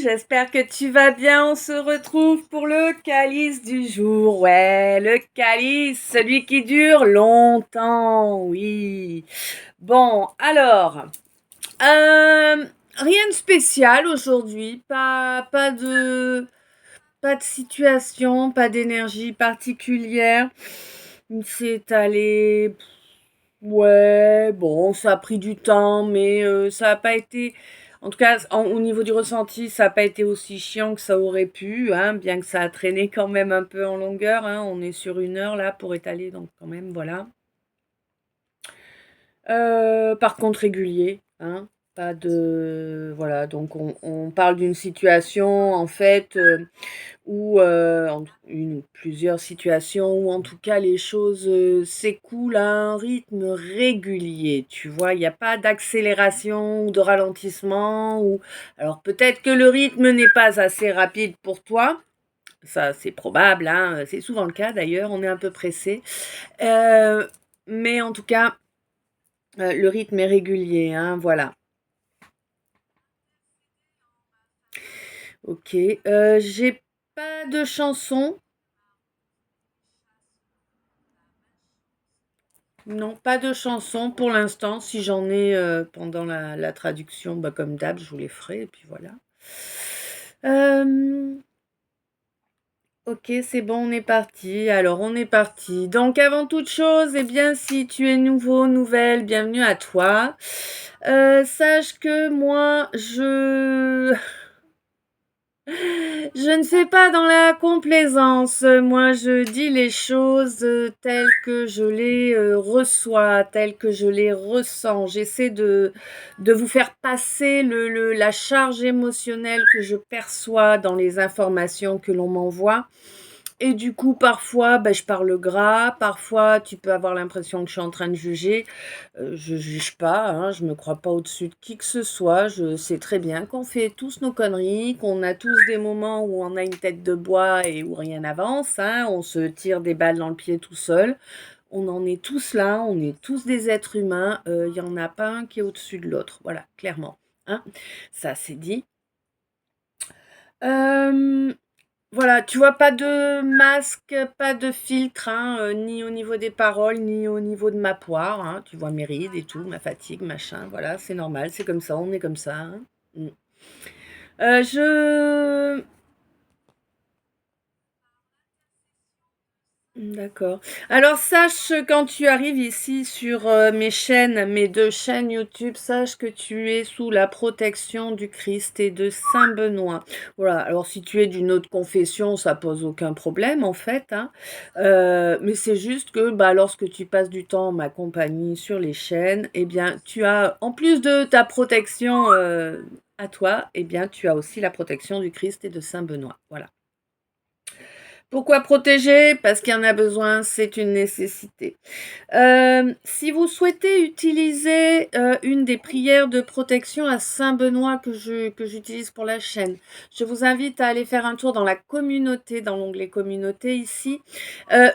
j'espère que tu vas bien. On se retrouve pour le calice du jour. Ouais, le calice, celui qui dure longtemps, oui. Bon, alors, euh, rien de spécial aujourd'hui, pas de situation, pas d'énergie particulière. C'est allé, ouais, bon, ça a pris du temps, mais ça n'a pas été, en tout cas, au niveau du ressenti, ça n'a pas été aussi chiant que ça aurait pu, hein, bien que ça a traîné quand même un peu en longueur, hein. On est sur 1 heure là pour étaler, donc quand même, voilà. Par contre régulier, hein, pas de, voilà, donc on parle d'une situation en fait où plusieurs situations où en tout cas les choses s'écoulent à un rythme régulier. Tu vois, il n'y a pas d'accélération ou de ralentissement. Ou alors peut-être que le rythme n'est pas assez rapide pour toi. Ça, c'est probable, hein, c'est souvent le cas d'ailleurs. On est un peu pressé, Euh, mais en tout cas, le rythme est régulier, hein, voilà. Ok, j'ai pas de chanson. Non, pas de chanson pour l'instant. Si j'en ai pendant la traduction, bah, comme d'hab, je vous les ferai, et puis voilà. Euh, ok, c'est bon, on est parti. Alors, on est parti. Donc, avant toute chose, eh bien, si tu es nouveau, nouvelle, bienvenue à toi. Sache que moi, je ne fais pas dans la complaisance. Moi, je dis les choses telles que je les reçois, telles que je les ressens. J'essaie de vous faire passer la charge émotionnelle que je perçois dans les informations que l'on m'envoie. Et du coup, parfois, ben, je parle gras. Parfois, tu peux avoir l'impression que je suis en train de juger. Je juge pas, hein, je me crois pas au-dessus de qui que ce soit. Je sais très bien qu'on fait tous nos conneries, qu'on a tous des moments où on a une tête de bois et où rien n'avance, hein. On se tire des balles dans le pied tout seul. On en est tous là, on est tous des êtres humains. Il y en a pas un qui est au-dessus de l'autre. Voilà, clairement, hein. Ça, c'est dit. Euh, voilà, tu vois, pas de masque, pas de filtre, hein, ni au niveau des paroles, ni au niveau de ma poire, hein. Tu vois mes rides et tout, ma fatigue, machin, voilà, c'est normal, c'est comme ça, on est comme ça, hein. Mm. Je... D'accord. Alors sache quand tu arrives ici sur mes chaînes, mes 2 chaînes YouTube, sache que tu es sous la protection du Christ et de Saint Benoît. Voilà. Alors si tu es d'une autre confession, ça pose aucun problème en fait, hein. Mais c'est juste que bah, lorsque tu passes du temps en ma compagnie sur les chaînes, eh bien tu as en plus de ta protection à toi, eh bien tu as aussi la protection du Christ et de Saint Benoît. Voilà. Pourquoi protéger? Parce qu'il y en a besoin, c'est une nécessité. Si vous souhaitez utiliser une des prières de protection à Saint-Benoît que j'utilise pour la chaîne, je vous invite à aller faire un tour dans la communauté, dans l'onglet communauté ici,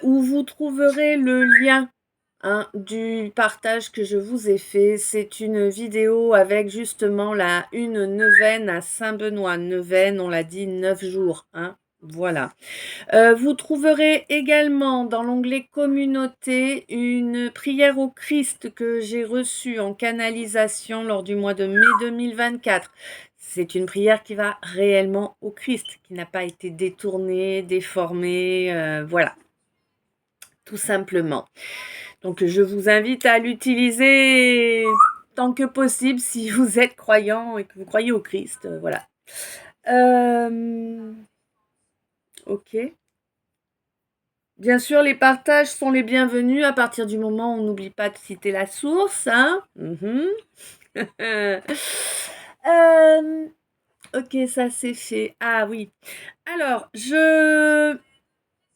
où vous trouverez le lien, hein, du partage que je vous ai fait. C'est une vidéo avec justement une neuvaine à Saint-Benoît. Neuvaine, on l'a dit, 9 jours, hein. Voilà. Vous trouverez également dans l'onglet communauté une prière au Christ que j'ai reçue en canalisation lors du mois de mai 2024. C'est une prière qui va réellement au Christ, qui n'a pas été détournée, déformée, voilà, tout simplement. Donc je vous invite à l'utiliser tant que possible si vous êtes croyant et que vous croyez au Christ, voilà. Euh, ok. Bien sûr, les partages sont les bienvenus à partir du moment où on n'oublie pas de citer la source, hein. Mhm. Euh, ok, ça c'est fait. Ah oui. Alors,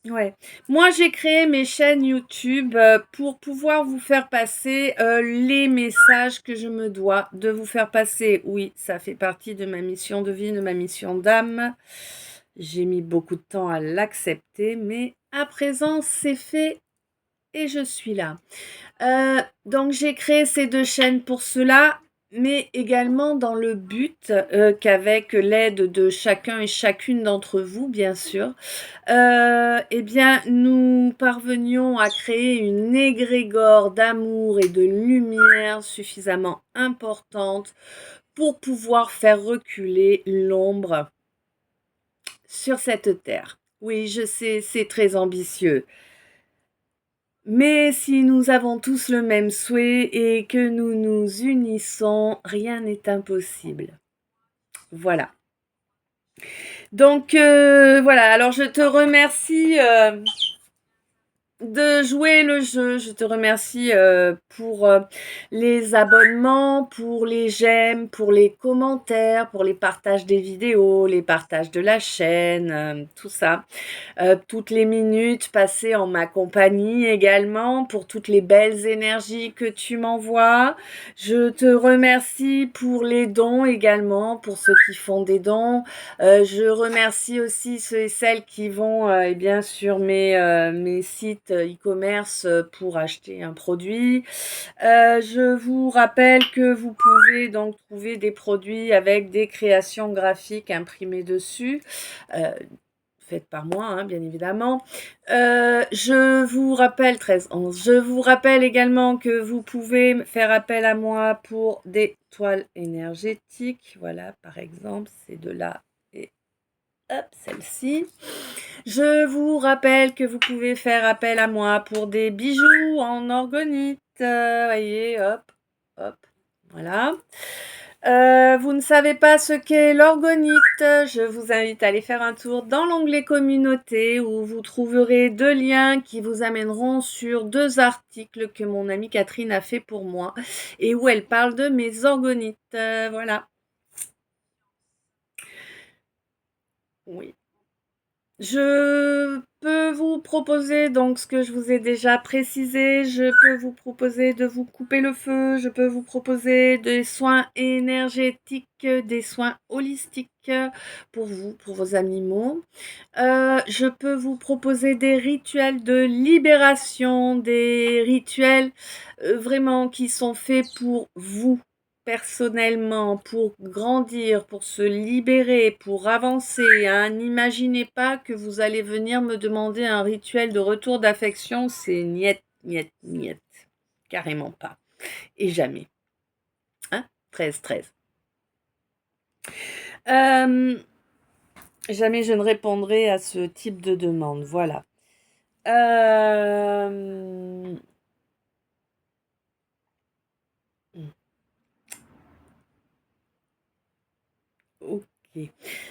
ouais. Moi, j'ai créé mes chaînes YouTube pour pouvoir vous faire passer les messages que je me dois de vous faire passer. Oui, ça fait partie de ma mission de vie, de ma mission d'âme. J'ai mis beaucoup de temps à l'accepter, mais à présent, c'est fait et je suis là. Donc, j'ai créé ces 2 chaînes pour cela. mais également dans le but qu'avec l'aide de chacun et chacune d'entre vous, bien sûr, eh bien, nous parvenions à créer une égrégore d'amour et de lumière suffisamment importante pour pouvoir faire reculer l'ombre sur cette terre. Oui, je sais, c'est très ambitieux. Mais si nous avons tous le même souhait et que nous nous unissons, rien n'est impossible. Voilà. Donc voilà, alors je te remercie de jouer le jeu. Je te remercie pour les abonnements, pour les j'aime, pour les commentaires, pour les partages des vidéos, les partages de la chaîne, tout ça. Toutes les minutes passées en ma compagnie également, pour toutes les belles énergies que tu m'envoies. Je te remercie pour les dons également, pour ceux qui font des dons. Je remercie aussi ceux et celles qui vont eh bien, sur mes sites e-commerce pour acheter un produit. Je vous rappelle que vous pouvez donc trouver des produits avec des créations graphiques imprimées dessus. Faites par moi, hein, bien évidemment. Je vous rappelle, 13-11, je vous rappelle également que vous pouvez faire appel à moi pour des toiles énergétiques. Voilà, par exemple, ces deux-là et hop, celle-ci. Je vous rappelle que vous pouvez faire appel à moi pour des bijoux en orgonite. Voyez, hop, hop, voilà. Vous ne savez pas ce qu'est l'orgonite? Je vous invite à aller faire un tour dans l'onglet communauté où vous trouverez deux liens qui vous amèneront sur deux articles que mon amie Catherine a fait pour moi et où elle parle de mes orgonites. Voilà. Oui. Je peux vous proposer donc ce que je vous ai déjà précisé, je peux vous proposer de vous couper le feu, je peux vous proposer des soins énergétiques, des soins holistiques pour vous, pour vos animaux. Je peux vous proposer des rituels de libération, des rituels vraiment qui sont faits pour vous personnellement, pour grandir, pour se libérer, pour avancer, hein. N'imaginez pas que vous allez venir me demander un rituel de retour d'affection, c'est niet, niet, niet. Carrément pas. Et jamais. Hein? 13-13. Jamais je ne répondrai à ce type de demande. Voilà. Ok.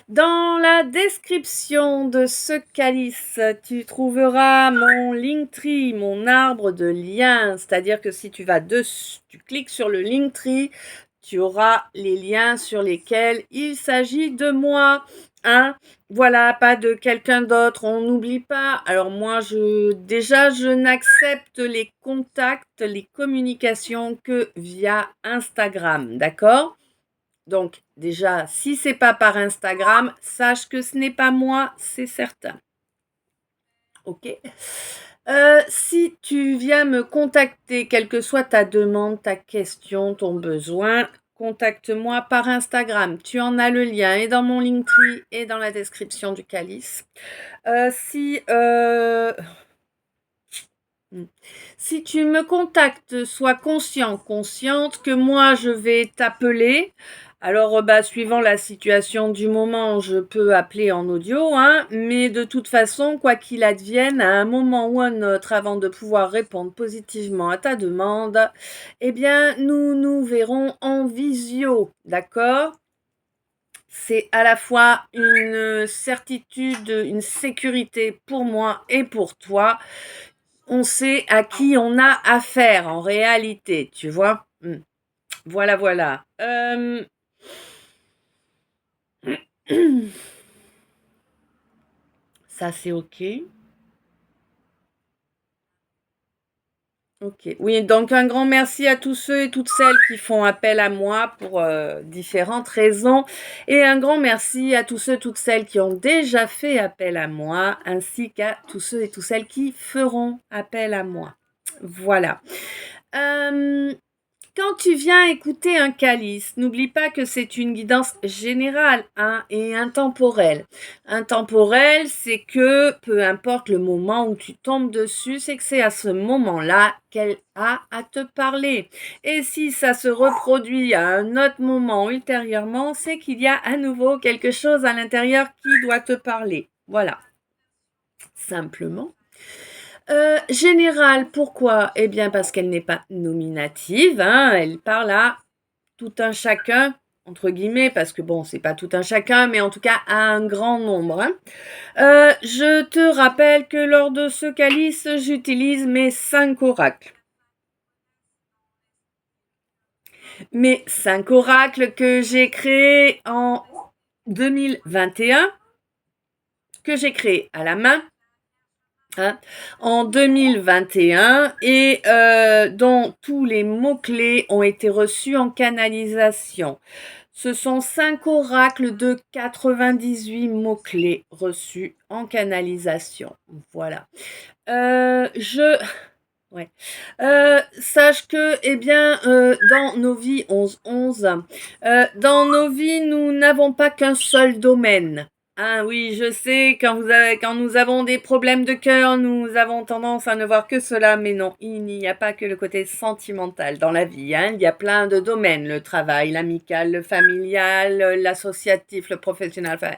Dans la description de ce calice, tu trouveras mon Linktree, mon arbre de liens. C'est-à-dire que si tu vas dessus, tu cliques sur le Linktree, tu auras les liens sur lesquels il s'agit de moi. Hein? Voilà, pas de quelqu'un d'autre. On n'oublie pas. Alors moi, je n'accepte les contacts, les communications que via Instagram. D'accord? Donc déjà, si c'est pas par Instagram, sache que ce n'est pas moi, c'est certain. Ok. Si tu viens me contacter, quelle que soit ta demande, ta question, ton besoin, contacte-moi par Instagram. Tu en as le lien et dans mon Linktree et dans la description du calice. Si tu me contactes, sois conscient, consciente que moi je vais t'appeler. Alors, suivant la situation du moment, je peux appeler en audio, hein, mais de toute façon, quoi qu'il advienne, à un moment ou un autre, avant de pouvoir répondre positivement à ta demande, eh bien, nous nous verrons en visio, d'accord? C'est à la fois une certitude, une sécurité pour moi et pour toi. On sait à qui on a affaire en réalité, tu vois. Voilà, voilà. Ça, c'est OK. OK. Oui, donc un grand merci à tous ceux et toutes celles qui font appel à moi pour différentes raisons. Et un grand merci à tous ceux et toutes celles qui ont déjà fait appel à moi, ainsi qu'à tous ceux et toutes celles qui feront appel à moi. Voilà. quand tu viens écouter un calice, n'oublie pas que c'est une guidance générale hein, et intemporelle. Intemporelle, c'est que peu importe le moment où tu tombes dessus, c'est que c'est à ce moment-là qu'elle a à te parler. Et si ça se reproduit à un autre moment ultérieurement, c'est qu'il y a à nouveau quelque chose à l'intérieur qui doit te parler. Voilà. Simplement. Générale, pourquoi? Eh bien parce qu'elle n'est pas nominative, hein, elle parle à tout un chacun, entre guillemets, parce que bon, c'est pas tout un chacun, mais en tout cas à un grand nombre. Hein. Je te rappelle que lors de ce calice, j'utilise mes 5 oracles. Mes 5 oracles que j'ai créés en 2021, que j'ai créés à la main, hein, en 2021 et dont tous les mots-clés ont été reçus en canalisation. Ce sont 5 oracles de 98 mots-clés reçus en canalisation. Voilà. Ouais. Sache que, eh bien, dans nos vies 11-11, dans nos vies, nous n'avons pas qu'un seul domaine. Ah oui, je sais, quand nous avons des problèmes de cœur, nous avons tendance à ne voir que cela, mais non, il n'y a pas que le côté sentimental dans la vie. Hein. Il y a plein de domaines, le travail, l'amical, le familial, l'associatif, le professionnel. Enfin,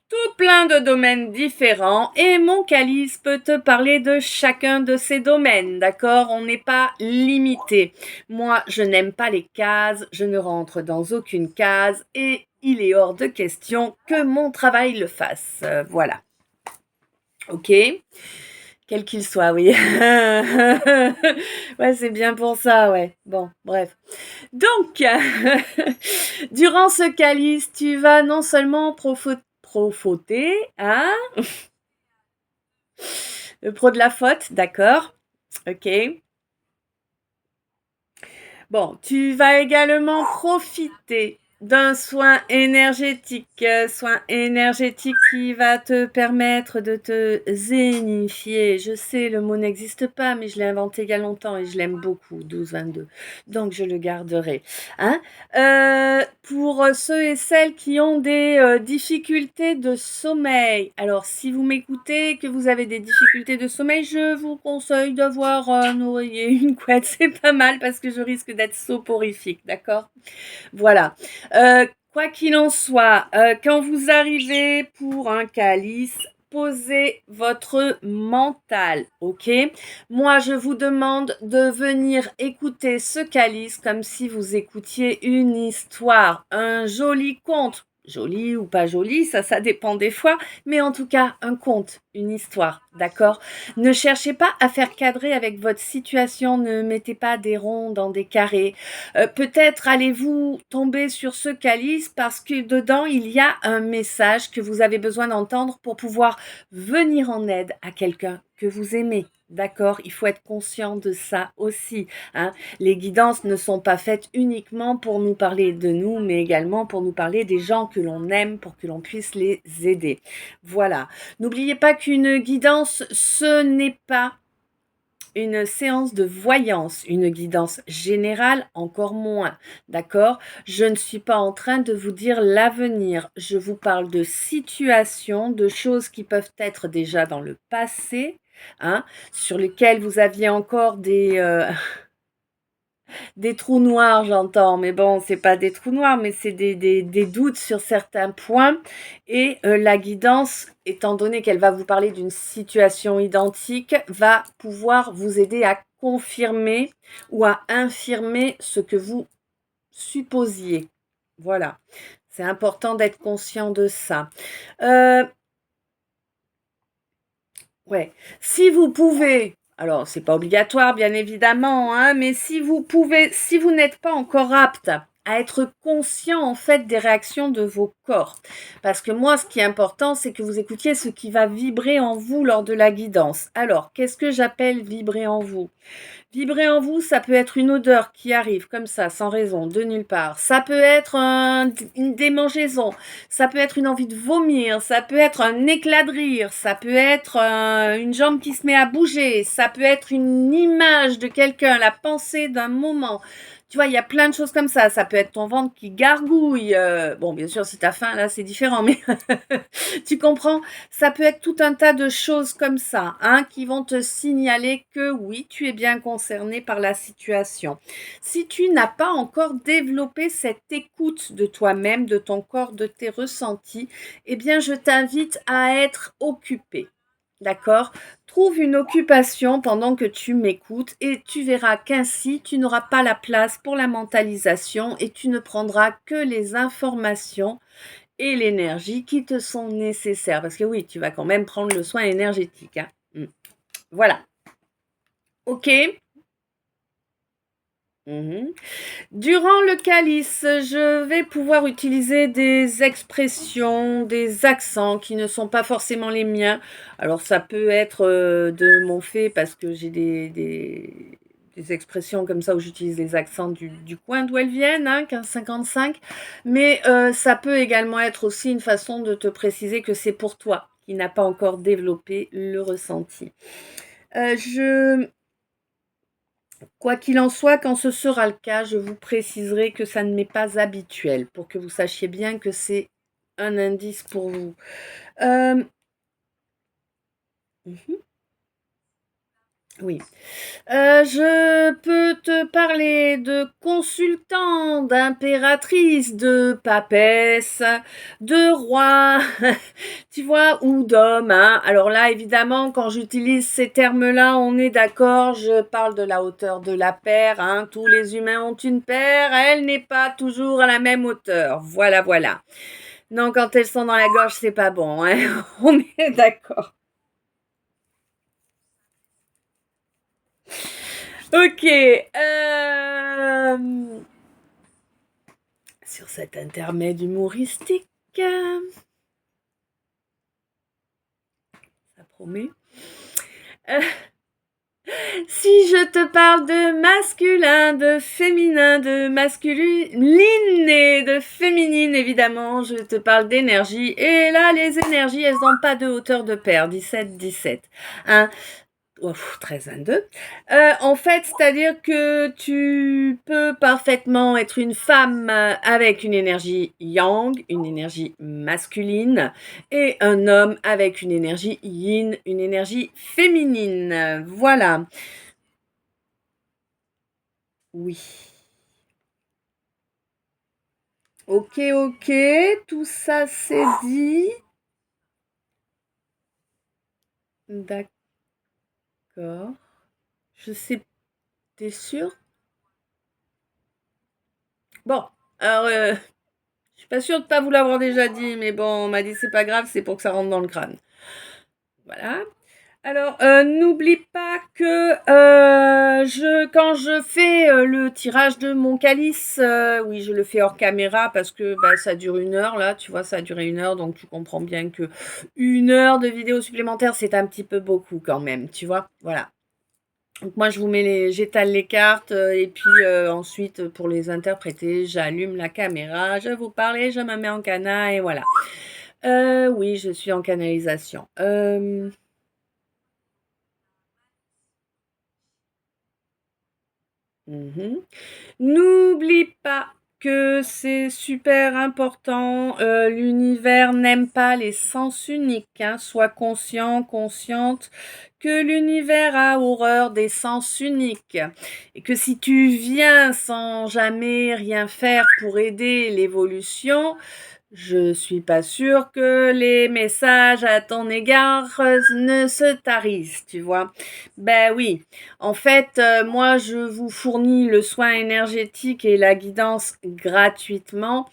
tout plein de domaines différents et mon calice peut te parler de chacun de ces domaines, d'accord? On n'est pas limité. Moi, je n'aime pas les cases, je ne rentre dans aucune case et il est hors de question que mon travail le fasse. Voilà. Ok? Quel qu'il soit, oui. Ouais, c'est bien pour ça, ouais. Bon, bref. Donc, durant ce calice, tu vas non seulement profiter, hein? Le pro de la faute, d'accord. Ok. Bon, tu vas également profiter d'un soin énergétique qui va te permettre de te zénifier. Je sais, le mot n'existe pas, mais je l'ai inventé il y a longtemps et je l'aime beaucoup, 12-22. Donc, je le garderai. Hein pour ceux et celles qui ont des difficultés de sommeil. Alors, si vous m'écoutez, que vous avez des difficultés de sommeil, je vous conseille d'avoir un oreiller, une couette. C'est pas mal parce que je risque d'être soporifique, d'accord? Voilà. Quoi qu'il en soit, quand vous arrivez pour un calice, posez votre mental, ok? Moi, je vous demande de venir écouter ce calice comme si vous écoutiez une histoire, un joli conte. Joli ou pas joli, ça dépend des fois, mais en tout cas, un conte, une histoire, d'accord? Ne cherchez pas à faire cadrer avec votre situation, ne mettez pas des ronds dans des carrés. Peut-être allez-vous tomber sur ce calice parce que dedans, il y a un message que vous avez besoin d'entendre pour pouvoir venir en aide à quelqu'un que vous aimez. D'accord, il faut être conscient de ça aussi. Hein. Les guidances ne sont pas faites uniquement pour nous parler de nous, mais également pour nous parler des gens que l'on aime, pour que l'on puisse les aider. Voilà. N'oubliez pas qu'une guidance, ce n'est pas une séance de voyance, une guidance générale, encore moins. D'accord? Je ne suis pas en train de vous dire l'avenir. Je vous parle de situations, de choses qui peuvent être déjà dans le passé, hein, sur lesquelles vous aviez encore des trous noirs, j'entends, mais bon, c'est pas des trous noirs, mais c'est des doutes sur certains points. Et la guidance, étant donné qu'elle va vous parler d'une situation identique, va pouvoir vous aider à confirmer ou à infirmer ce que vous supposiez. Voilà. C'est important d'être conscient de ça. Ouais. Si vous pouvez, alors c'est pas obligatoire bien évidemment, hein, mais si vous pouvez, si vous n'êtes pas encore apte à être conscient en fait des réactions de vos corps, parce que moi ce qui est important c'est que vous écoutiez ce qui va vibrer en vous lors de la guidance. Alors qu'est-ce que j'appelle vibrer en vous? Vibrer en vous, ça peut être une odeur qui arrive comme ça, sans raison, de nulle part. Ça peut être une démangeaison. Ça peut être une envie de vomir. Ça peut être un éclat de rire. Ça peut être une jambe qui se met à bouger. Ça peut être une image de quelqu'un, la pensée d'un moment. Tu vois, il y a plein de choses comme ça. Ça peut être ton ventre qui gargouille. Bon, bien sûr, si t'as faim, là, c'est différent, mais tu comprends? Ça peut être tout un tas de choses comme ça, hein, qui vont te signaler que oui, tu es bien concerné par la situation. Si tu n'as pas encore développé cette écoute de toi-même, de ton corps, de tes ressentis, eh bien, je t'invite à être occupé. D'accord? Trouve une occupation pendant que tu m'écoutes et tu verras qu'ainsi tu n'auras pas la place pour la mentalisation et tu ne prendras que les informations et l'énergie qui te sont nécessaires. Parce que oui, tu vas quand même prendre le soin énergétique, hein. Voilà. OK. Mhm. Durant le calice, je vais pouvoir utiliser des expressions, des accents qui ne sont pas forcément les miens. Alors ça peut être de mon fait parce que j'ai des expressions comme ça où j'utilise les accents du coin d'où elles viennent, hein, 1555. Mais ça peut également être aussi une façon de te préciser que c'est pour toi qui n'a pas encore développé le ressenti. Je Quoi qu'il en soit, quand ce sera le cas, je vous préciserai que ça ne m'est pas habituel pour que vous sachiez bien que c'est un indice pour vous. Euh, mhm, oui. Je peux te parler de consultant, d'impératrice, de papesse, de roi, tu vois, ou d'homme, hein. Alors là, évidemment, quand j'utilise ces termes-là, on est d'accord, je parle de la hauteur de la paire, hein. Tous les humains ont une paire, elle n'est pas toujours à la même hauteur. Voilà, voilà. Non, quand elles sont dans la gorge, c'est pas bon, hein. On est d'accord. Ok. Sur cet intermède humoristique, ça promet. Euh, Si je te parle de masculin, de féminin, de masculine et de féminine, évidemment, je te parle d'énergie. Et là, les énergies, elles n'ont pas de hauteur de paire, 17-17. Hein? Ouf, 13-22. En fait, c'est-à-dire que tu peux parfaitement être une femme avec une énergie yang, une énergie masculine, et un homme avec une énergie yin, une énergie féminine. Voilà. Oui. Ok, ok, tout ça c'est dit. D'accord. Je sais, t'es sûr? Bon, alors, je suis pas sûre de pas vous l'avoir déjà dit, mais bon, on m'a dit c'est pas grave, c'est pour que ça rentre dans le crâne. Voilà. Alors, n'oublie pas que quand je fais le tirage de mon calice, oui, je le fais hors caméra parce que bah, ça dure 1 heure, là, tu vois, ça a duré 1 heure, donc tu comprends bien que 1 heure de vidéo supplémentaire, c'est un petit peu beaucoup quand même, tu vois, voilà. Donc moi, je vous mets j'étale les cartes et puis ensuite, pour les interpréter, j'allume la caméra, je vous parle et je me mets en cana et voilà. Oui, je suis en canalisation. Mhm. N'oublie pas que c'est super important. L'univers n'aime pas les sens uniques, hein. Sois conscient, consciente que l'univers a horreur des sens uniques. Et que si tu viens sans jamais rien faire pour aider l'évolution, je suis pas sûre que les messages à ton égard ne se tarissent, tu vois. Ben oui, en fait, moi, je vous fournis le soin énergétique et la guidance gratuitement.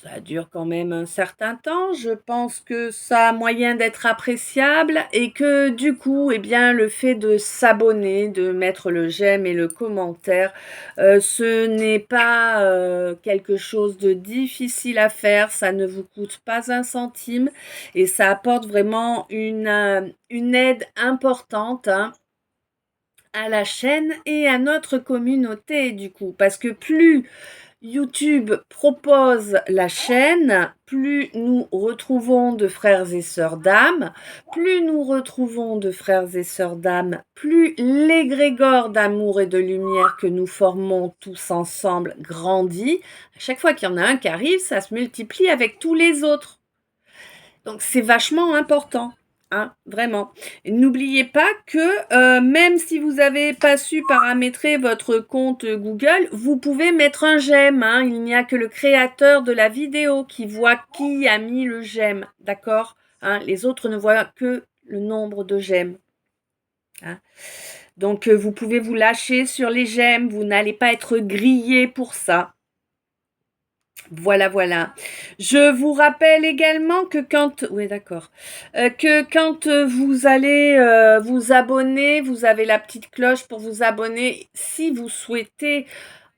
Ça dure quand même un certain temps. Je pense que ça a moyen d'être appréciable et que du coup, eh bien, le fait de s'abonner, de mettre le j'aime et le commentaire, ce n'est pas quelque chose de difficile à faire. Ça ne vous coûte pas un centime et ça apporte vraiment une aide importante, hein, à la chaîne et à notre communauté du coup. Parce que plus YouTube propose la chaîne, plus nous retrouvons de frères et sœurs d'âme, plus nous retrouvons de frères et sœurs d'âme, plus l'égrégore d'amour et de lumière que nous formons tous ensemble grandit. À chaque fois qu'il y en a un qui arrive, ça se multiplie avec tous les autres. Donc c'est vachement important. Hein, vraiment. N'oubliez pas que même si vous n'avez pas su paramétrer votre compte Google, vous pouvez mettre un j'aime. Hein. Il n'y a que le créateur de la vidéo qui voit qui a mis le j'aime. D'accord, hein. Les autres ne voient que le nombre de j'aime. Hein. Donc vous pouvez vous lâcher sur les j'aime. Vous n'allez pas être grillé pour ça. Voilà, voilà. Je vous rappelle également que quand, oui, d'accord, que quand vous allez vous abonner, vous avez la petite cloche pour vous abonner. Si vous souhaitez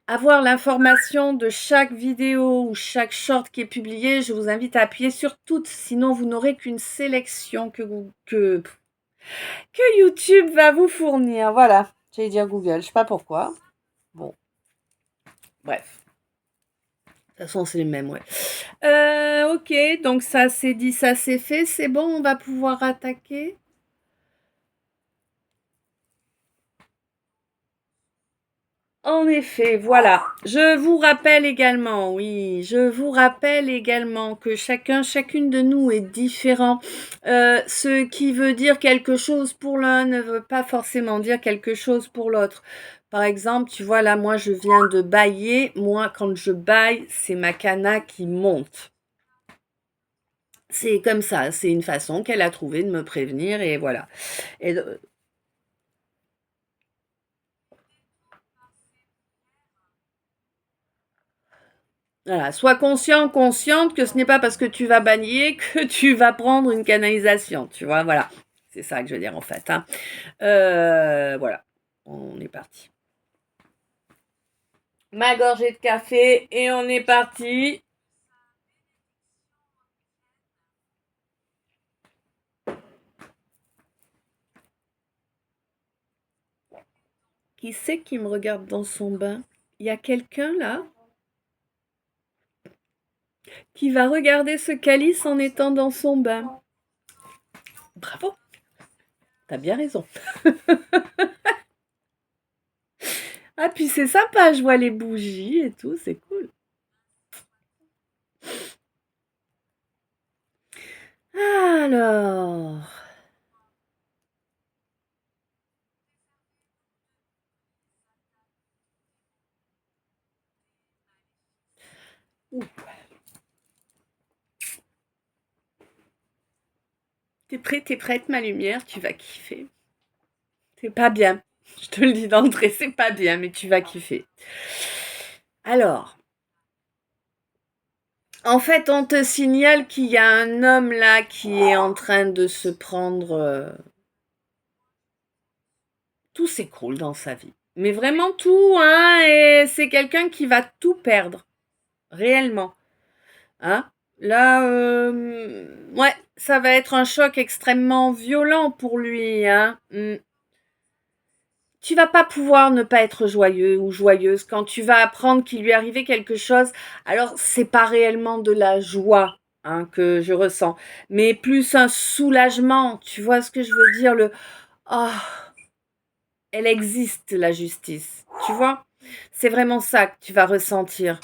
avoir l'information de chaque vidéo ou chaque short qui est publié, je vous invite à appuyer sur toutes. Sinon, vous n'aurez qu'une sélection que YouTube va vous fournir. Voilà. J'allais dire Google, je sais pas pourquoi. Bon, bref. De toute façon, c'est les mêmes, ouais. Ok, donc ça c'est dit, ça c'est fait. C'est bon, on va pouvoir attaquer. En effet, voilà. Je vous rappelle également, oui, je vous rappelle également que chacune de nous est différent. Ce qui veut dire quelque chose pour l'un ne veut pas forcément dire quelque chose pour l'autre. Par exemple, tu vois, là, moi, je viens de bâiller. Moi, quand je bâille, c'est ma cana qui monte. C'est comme ça, c'est une façon qu'elle a trouvé de me prévenir et voilà. Et voilà, sois conscient, consciente que ce n'est pas parce que tu vas bagner que tu vas prendre une canalisation, tu vois, voilà. C'est ça que je veux dire en fait. Hein. Voilà, on est parti. Ma gorgée de café et on est parti. Qui c'est qui me regarde dans son bain? Il y a quelqu'un là qui va regarder ce calice en étant dans son bain. Bravo, t'as bien raison. Ah, puis c'est sympa, je vois les bougies et tout, c'est cool. Alors, t'es prêt, t'es prête, ma lumière, tu vas kiffer. C'est pas bien, je te le dis d'entrée, c'est pas bien, mais tu vas kiffer. Alors, en fait, on te signale qu'il y a un homme là qui est en train de se prendre... tout s'écroule dans sa vie. Mais vraiment tout, hein, et c'est quelqu'un qui va tout perdre, réellement. Hein. Là, ouais, ça va être un choc extrêmement violent pour lui, hein. Tu vas pas pouvoir ne pas être joyeux ou joyeuse quand tu vas apprendre qu'il lui est arrivé quelque chose. Alors, c'est pas réellement de la joie, hein, que je ressens, mais plus un soulagement. Tu vois ce que je veux dire, le oh, elle existe la justice. Tu vois, c'est vraiment ça que tu vas ressentir,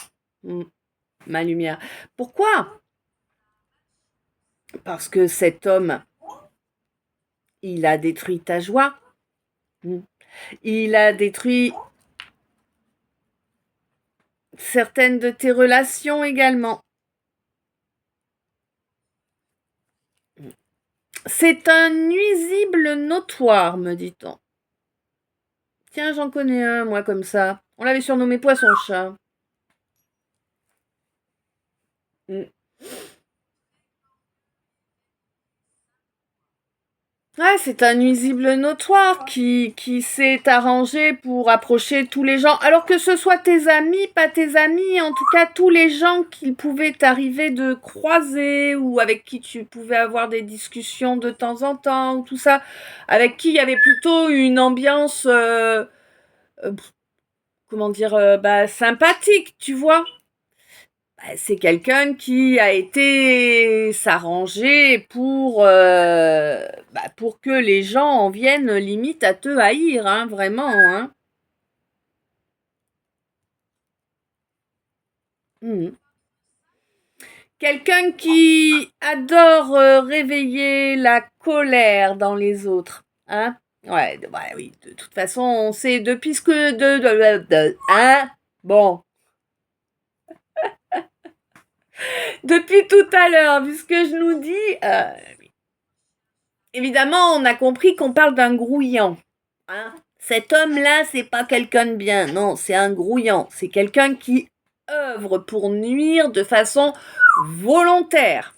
ma lumière. Pourquoi? Parce que cet homme, il a détruit ta joie. Il a détruit certaines de tes relations également. C'est un nuisible notoire, me dit-on. Tiens, j'en connais un, moi, comme ça. On l'avait surnommé Poisson-chat. Ouais, c'est un nuisible notoire qui s'est arrangé pour approcher tous les gens. Alors que ce soit tes amis, pas tes amis, en tout cas tous les gens qu'il pouvait t'arriver de croiser ou avec qui tu pouvais avoir des discussions de temps en temps ou tout ça, avec qui il y avait plutôt une ambiance, euh, comment dire, sympathique, tu vois. C'est quelqu'un qui a été s'arranger pour que les gens en viennent limite à te haïr, hein, vraiment, hein. Mhm. Quelqu'un qui adore réveiller la colère dans les autres, hein. Ouais, ouais, oui, de toute façon, on sait depuis ce que hein. Bon, depuis tout à l'heure, vu ce que je nous dis, évidemment, on a compris qu'on parle d'un grouillant. Hein. Cet homme-là, c'est pas quelqu'un de bien, non, c'est un grouillant. C'est quelqu'un qui œuvre pour nuire de façon volontaire.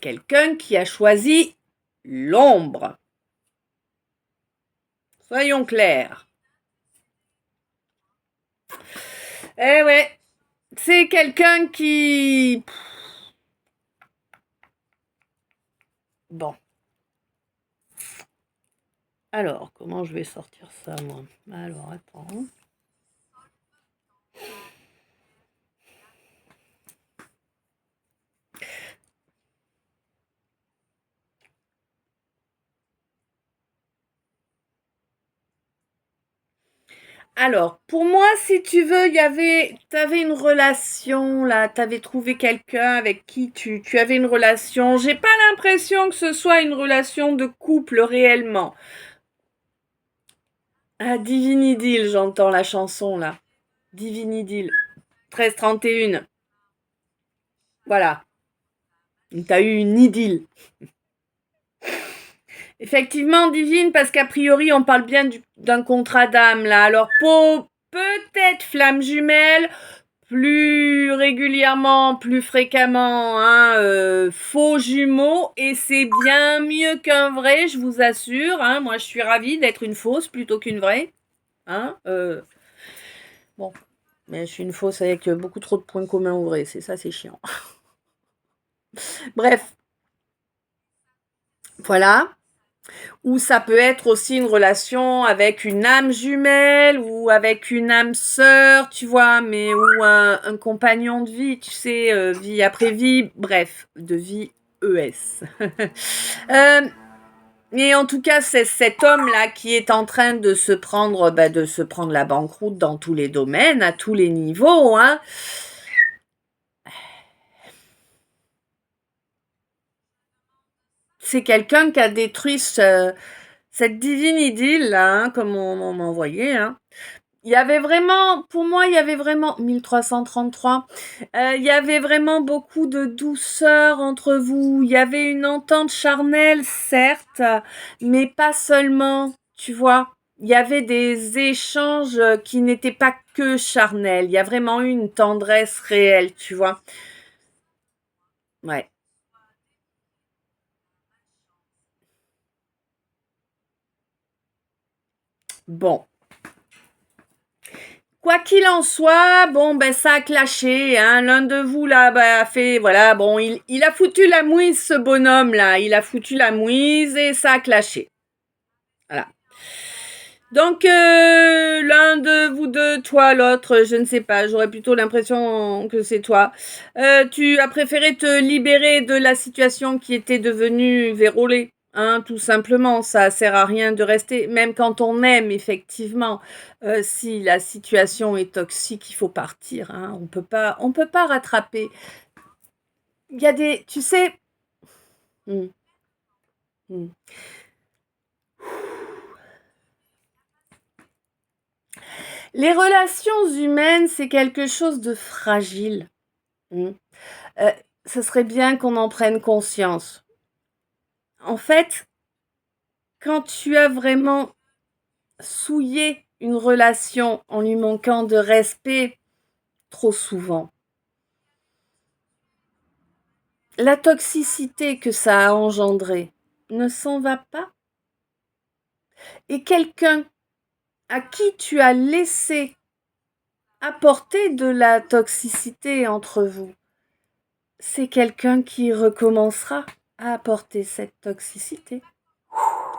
Quelqu'un qui a choisi l'ombre. Soyons clairs. Eh ouais, c'est quelqu'un qui... Bon. Alors, comment je vais sortir ça, moi? Alors, attends. Alors, pour moi, si tu veux, t'avais une relation là, t'avais trouvé quelqu'un avec qui tu avais une relation. J'ai pas l'impression que ce soit une relation de couple réellement. Ah, Divine Idylle, j'entends la chanson là. Divine Idylle. 13-31. Voilà. T'as eu une idylle. Effectivement, Divine, parce qu'a priori, on parle bien d'un contrat d'âme là. Alors, peut-être flamme jumelle, plus régulièrement, plus fréquemment, hein, faux jumeaux, et c'est bien mieux qu'un vrai, je vous assure. Hein, moi, je suis ravie d'être une fausse plutôt qu'une vraie. Hein, bon, mais je suis une fausse avec beaucoup trop de points communs au vrai, c'est ça, c'est chiant. Bref, voilà. Ou ça peut être aussi une relation avec une âme jumelle ou avec une âme sœur, tu vois, mais ou un compagnon de vie, tu sais, vie après vie, bref, de vie ES. Mais en tout cas, c'est cet homme-là qui est en train de se prendre la banqueroute dans tous les domaines, à tous les niveaux, hein. C'est quelqu'un qui a détruit cette divine idylle, là, hein, comme on m'envoyait, hein. Il y avait vraiment, pour moi, il y avait vraiment 1333. Il y avait vraiment beaucoup de douceur entre vous. Il y avait une entente charnelle, certes, mais pas seulement. Tu vois, il y avait des échanges qui n'étaient pas que charnels. Il y a vraiment eu une tendresse réelle, tu vois. Ouais. Bon. Quoi qu'il en soit, bon, ben, ça a clashé, hein. L'un de vous, là, a fait, voilà, bon, il a foutu la mouise, ce bonhomme, là. Il a foutu la mouise et ça a clashé. Voilà. Donc, l'un de vous deux, toi, l'autre, je ne sais pas, j'aurais plutôt l'impression que c'est toi. Tu as préféré te libérer de la situation qui était devenue vérolée. Hein, tout simplement, ça sert à rien de rester, même quand on aime, effectivement. Si la situation est toxique, il faut partir. Hein, on peut pas rattraper. Il y a des, tu sais, hmm, hmm. Les relations humaines, c'est quelque chose de fragile. Hmm. Euh, Ce serait bien qu'on en prenne conscience. En fait, quand tu as vraiment souillé une relation en lui manquant de respect trop souvent, la toxicité que ça a engendré ne s'en va pas. Et quelqu'un à qui tu as laissé apporter de la toxicité entre vous, c'est quelqu'un qui recommencera à apporter cette toxicité.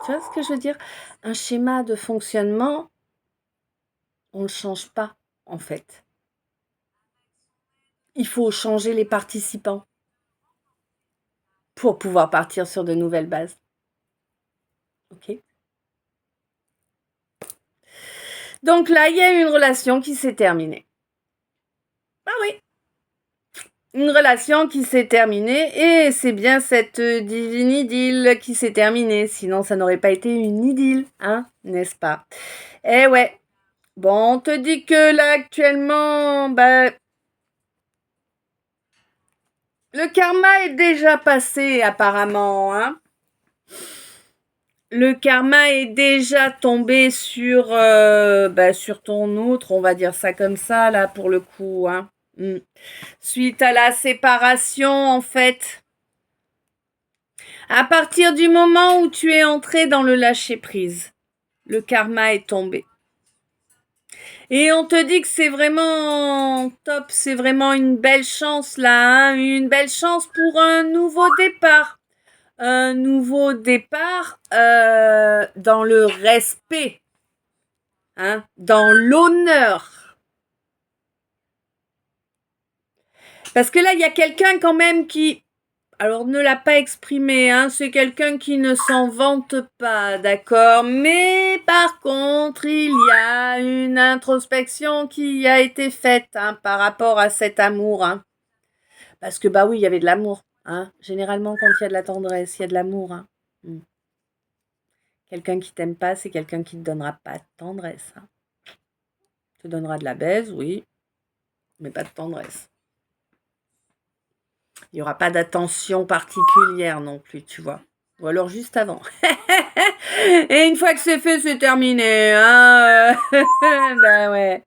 Tu vois ce que je veux dire? Un schéma de fonctionnement, on ne le change pas, en fait. Il faut changer les participants pour pouvoir partir sur de nouvelles bases. Ok? Donc là, il y a une relation qui s'est terminée. Ah oui, une relation qui s'est terminée et c'est bien cette divine idylle qui s'est terminée. Sinon, ça n'aurait pas été une idylle, hein, n'est-ce pas? Eh ouais. Bon, on te dit que là, actuellement, le karma est déjà passé, apparemment, hein. Le karma est déjà tombé sur ton autre, on va dire ça comme ça, là, pour le coup, hein. Suite à la séparation, en fait, à partir du moment où tu es entré dans le lâcher-prise, le karma est tombé. Et on te dit que c'est vraiment top, c'est vraiment une belle chance là, hein, une belle chance pour un nouveau départ. Un nouveau départ dans le respect, hein, dans l'honneur. Parce que là, il y a quelqu'un quand même qui, alors ne l'a pas exprimé, hein, c'est quelqu'un qui ne s'en vante pas, d'accord? Mais par contre, il y a une introspection qui a été faite, hein, par rapport à cet amour, hein. Parce que bah oui, il y avait de l'amour, hein. Généralement, quand il y a de la tendresse, il y a de l'amour, hein. Quelqu'un qui t'aime pas, c'est quelqu'un qui te donnera pas de tendresse, hein. Te donnera de la baise, oui, mais pas de tendresse. Il n'y aura pas d'attention particulière non plus, tu vois. Ou alors juste avant. Et une fois que c'est fait, c'est terminé, hein. Ben ouais.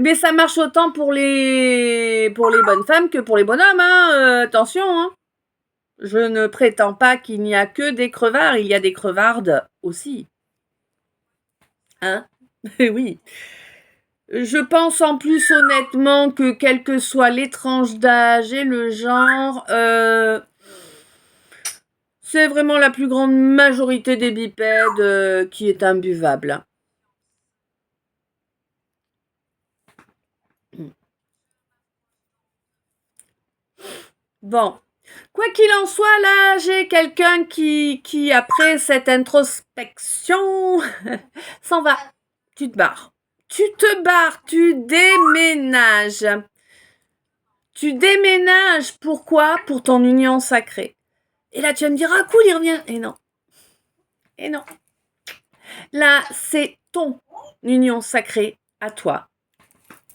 Mais ça marche autant pour les bonnes femmes que pour les bonhommes, hein. Attention, hein. Je ne prétends pas qu'il n'y a que des crevards, il y a des crevardes aussi. Hein? Oui. Je pense en plus honnêtement que quelle que soit les tranches d'âge et le genre, c'est vraiment la plus grande majorité des bipèdes qui est imbuvable. Bon, quoi qu'il en soit, là, j'ai quelqu'un qui après cette introspection, s'en va. Tu te barres. Tu te barres, tu déménages. Tu déménages, pourquoi? Pour ton union sacrée. Et là, tu vas me dire, ah cool, il revient. Et non. Et non. Là, c'est ton union sacrée à toi,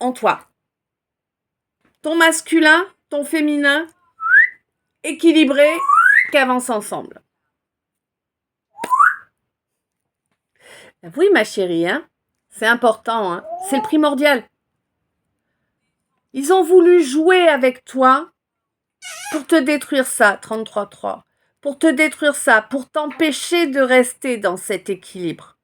en toi. Ton masculin, ton féminin, équilibré, qu'avance ensemble. Oui, ma chérie, hein, c'est important, hein, c'est le primordial. Ils ont voulu jouer avec toi pour te détruire ça, 33-3. Pour te détruire ça, pour t'empêcher de rester dans cet équilibre.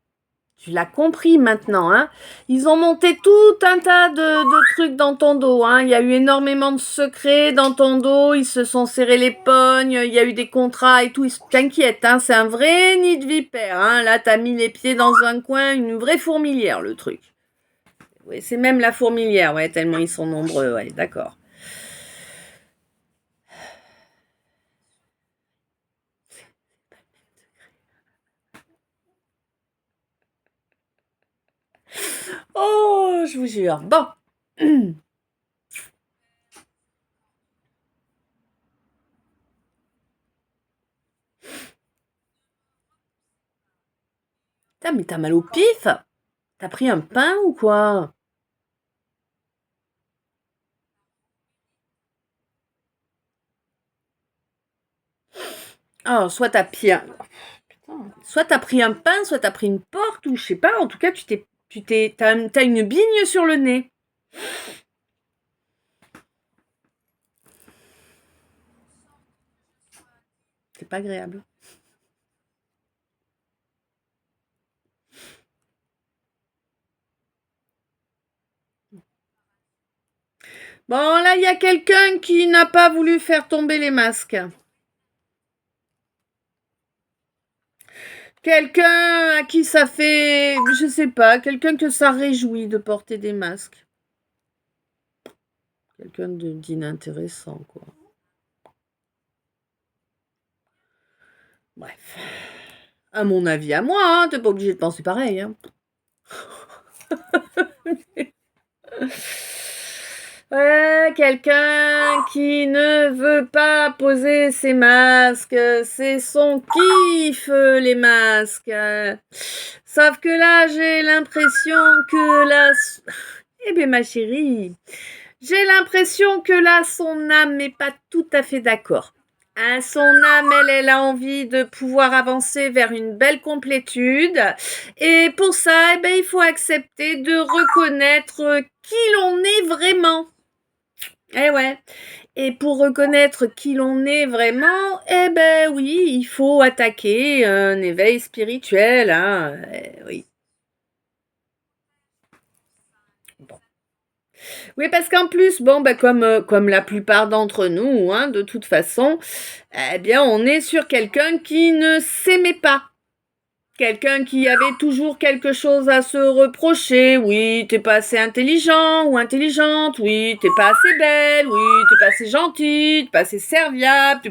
Tu l'as compris maintenant, hein. Ils ont monté tout un tas de trucs dans ton dos, hein. Il y a eu énormément de secrets dans ton dos. Ils se sont serrés les pognes. Il y a eu des contrats et tout. T'inquiète, hein. C'est un vrai nid de vipère, hein. Là, t'as mis les pieds dans un coin, une vraie fourmilière, le truc. Oui, c'est même la fourmilière, ouais, tellement ils sont nombreux, ouais, d'accord. Oh, je vous jure. Bon. Putain, mais t'as mal au pif? T'as pris un pain ou quoi? Oh, soit t'as pris un pain, soit t'as pris une porte, ou je sais pas, en tout cas, t'as une bigne sur le nez. c'est pas agréable. Bon, là, il y a quelqu'un qui n'a pas voulu faire tomber les masques. Quelqu'un à qui ça fait, je sais pas, quelqu'un que ça réjouit de porter des masques. Quelqu'un d'inintéressant, quoi. Bref. À mon avis, à moi, hein, t'es pas obligé de penser pareil, hein. Ouais, quelqu'un qui ne veut pas poser ses masques, c'est son kiff, les masques. Sauf que là, j'ai l'impression que là... Eh bien, ma chérie, j'ai l'impression que là, son âme n'est pas tout à fait d'accord. Hein, son âme, elle a envie de pouvoir avancer vers une belle complétude. Et pour ça, eh ben, il faut accepter de reconnaître qui l'on est vraiment. Eh ouais. Et pour reconnaître qui l'on est vraiment, eh ben oui, il faut attaquer un éveil spirituel, hein. Oui. Bon. Oui, parce qu'en plus, bon, ben comme la plupart d'entre nous, hein, de toute façon, eh bien, on est sur quelqu'un qui ne s'aimait pas. Quelqu'un qui avait toujours quelque chose à se reprocher. Oui, t'es pas assez intelligent ou intelligente. Oui, t'es pas assez belle. Oui, t'es pas assez gentille. T'es pas assez serviable.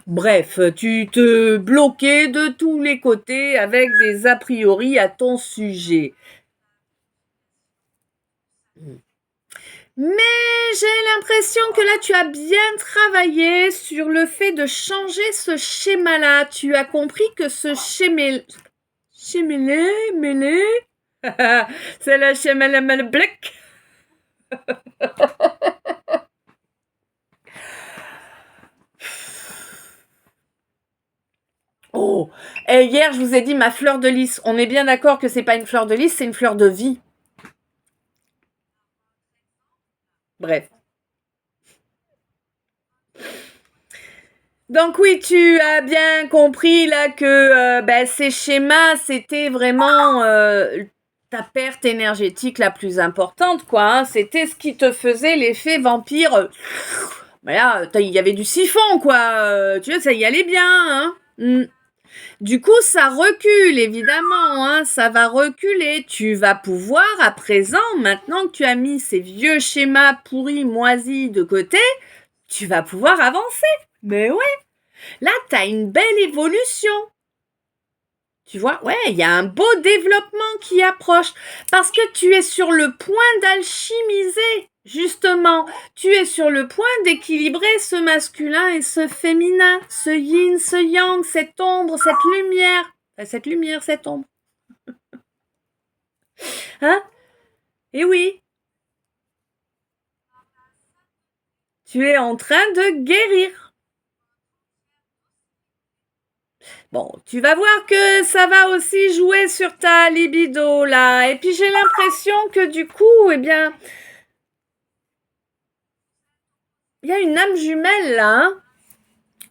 Bref, tu te bloquais de tous les côtés avec des a priori à ton sujet. Mais j'ai l'impression que là, tu as bien travaillé sur le fait de changer ce schéma-là. Tu as compris que ce schéma... mêlé. C'est le schéma black. Oh, et hier, je vous ai dit ma fleur de lys. On est bien d'accord que c'est pas une fleur de lys, c'est une fleur de vie. Bref. Donc oui, tu as bien compris là que ces schémas, c'était vraiment ta perte énergétique la plus importante, quoi. Hein. C'était ce qui te faisait l'effet vampire. Là, il y avait du siphon, quoi. Tu vois, ça y allait bien, hein. Du coup, ça recule, évidemment, hein, ça va reculer. Tu vas pouvoir, à présent, maintenant que tu as mis ces vieux schémas pourris, moisis de côté, tu vas pouvoir avancer. Mais ouais, là, tu as une belle évolution. Tu vois, ouais, il y a un beau développement qui approche parce que tu es sur le point d'alchimiser. Justement, tu es sur le point d'équilibrer ce masculin et ce féminin, ce yin, ce yang, cette ombre, cette lumière. Cette lumière, cette ombre. Hein? Eh oui. Tu es en train de guérir. Bon, tu vas voir que ça va aussi jouer sur ta libido, là. Et puis j'ai l'impression que du coup, eh bien, il y a une âme jumelle, là, hein.